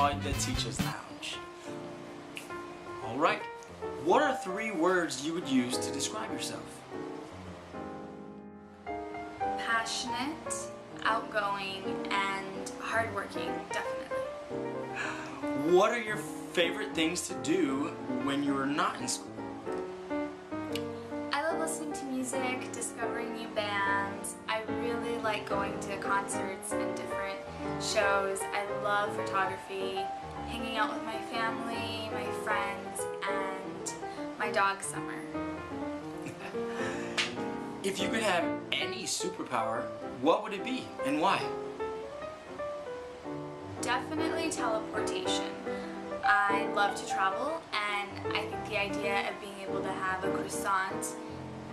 enjoyed the Teacher's Lounge. Alright, what are 3 words you would use to describe yourself? Passionate, outgoing, and hardworking, definitely. What are your favorite things to do when you're not in school? I love listening to music, discovering new bands. I really like going to concerts and different shows. I love photography, hanging out with my family, my friends, and my dog Summer. If you could have any superpower, what would it be and why? Definitely teleportation. I love to travel, and I think the idea of being able to have a croissant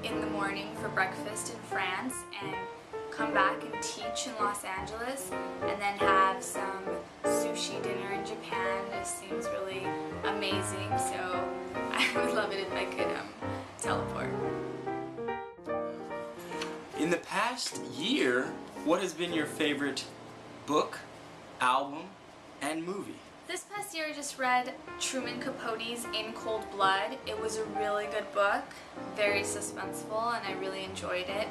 in the morning for breakfast in France and come back and teach in Los Angeles and then have some sushi dinner in Japan just seems really amazing, so I would love it if I could teleport. In the past year, what has been your favorite book, album, and movie? This past year I just read Truman Capote's In Cold Blood. It was a really good book, very suspenseful, and I really enjoyed it.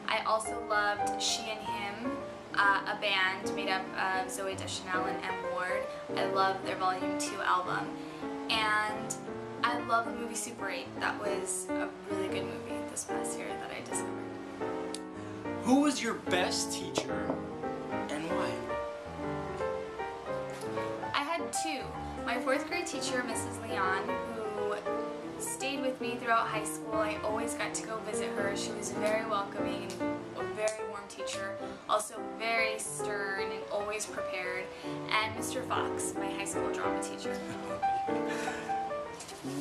I also loved She and Him, a band made up of Zooey Deschanel and M. Ward. I love their Volume 2 album. And I love the movie Super 8. That was a really good movie this past year that I discovered. Who was your best teacher and why? I had 2. My 4th grade teacher, Mrs. Leon, who stayed with me throughout high school. I always got to go visit her. She was very welcoming and a very warm teacher, also very stern and always prepared. And Mr. Fox, my high school drama teacher.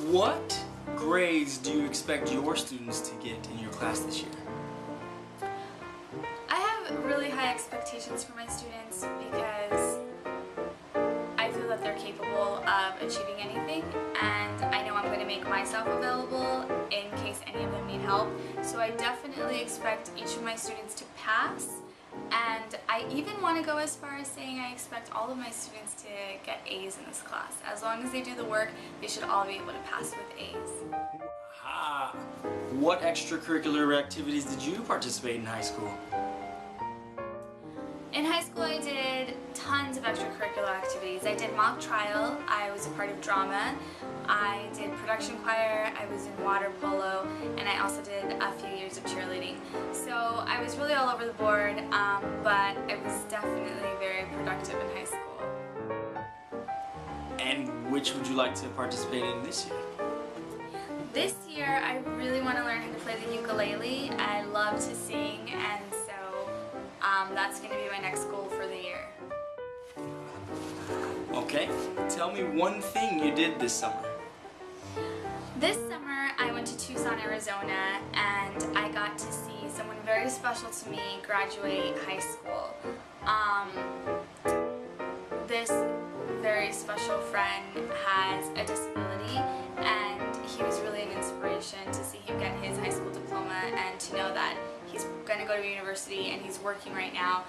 What grades do you expect your students to get in your class this year? I have really high expectations for my students because I feel that they're capable of achieving anything, and I know I'm going to make myself available in case any of them need help. So I definitely expect each of my students to pass, and I even want to go as far as saying I expect all of my students to get A's in this class. As long as they do the work, they should all be able to pass with A's. What extracurricular activities did you participate in high school? In high school I did tons of extracurricular activities. I did mock trial, I was a part of drama, I did production choir, I was in water polo, and I also did a few years of cheerleading. So I was really all over the board, but I was definitely very productive in high school. And which would you like to participate in this year? This year I really want to learn how to play the ukulele. I love to sing, and so that's going to be my next goal for the year. Okay, tell me one thing you did this summer. This summer I went to Tucson, Arizona, and I got to see someone very special to me graduate high school. This very special friend has a disability, and he was really an inspiration to see him get his high school diploma and to know that he's going to go to university and he's working right now.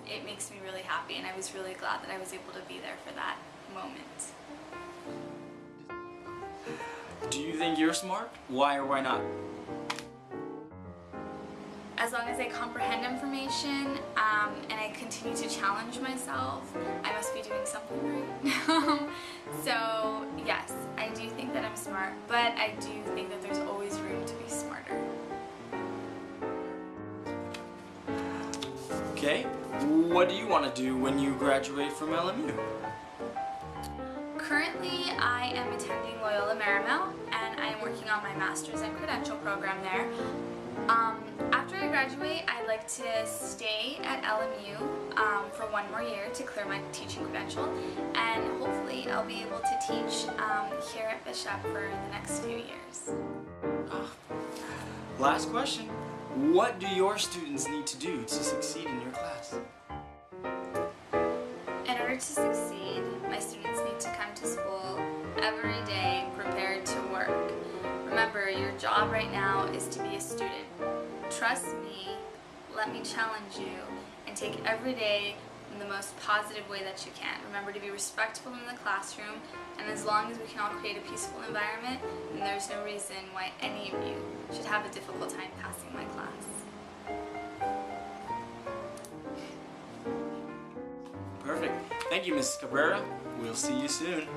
It makes me really happy, and I was really glad that I was able to be there for that moment. Do you think you're smart? Why or why not? As long as I comprehend information and I continue to challenge myself, I must be doing something right. So yes, I do think that I'm smart, but I do think that there's always room to be smarter. Okay, what do you want to do when you graduate from LMU? Currently, I am attending Loyola Marymount, and I am working on my master's and credential program there. After I graduate, I'd like to stay at LMU for 1 more year to clear my teaching credential, and hopefully I'll be able to teach here at Bishop for the next few years. Last question. What do your students need to do to succeed in your class? In order to succeed, my students need to come to school every day prepared to work. Remember, your job right now is to be a student. Trust me, let me challenge you, and take every day in the most positive way that you can. Remember to be respectful in the classroom, and as long as we can all create a peaceful environment, then there's no reason why any of you should have a difficult time passing my class. Perfect. Thank you, Mrs. Cabrera. We'll see you soon.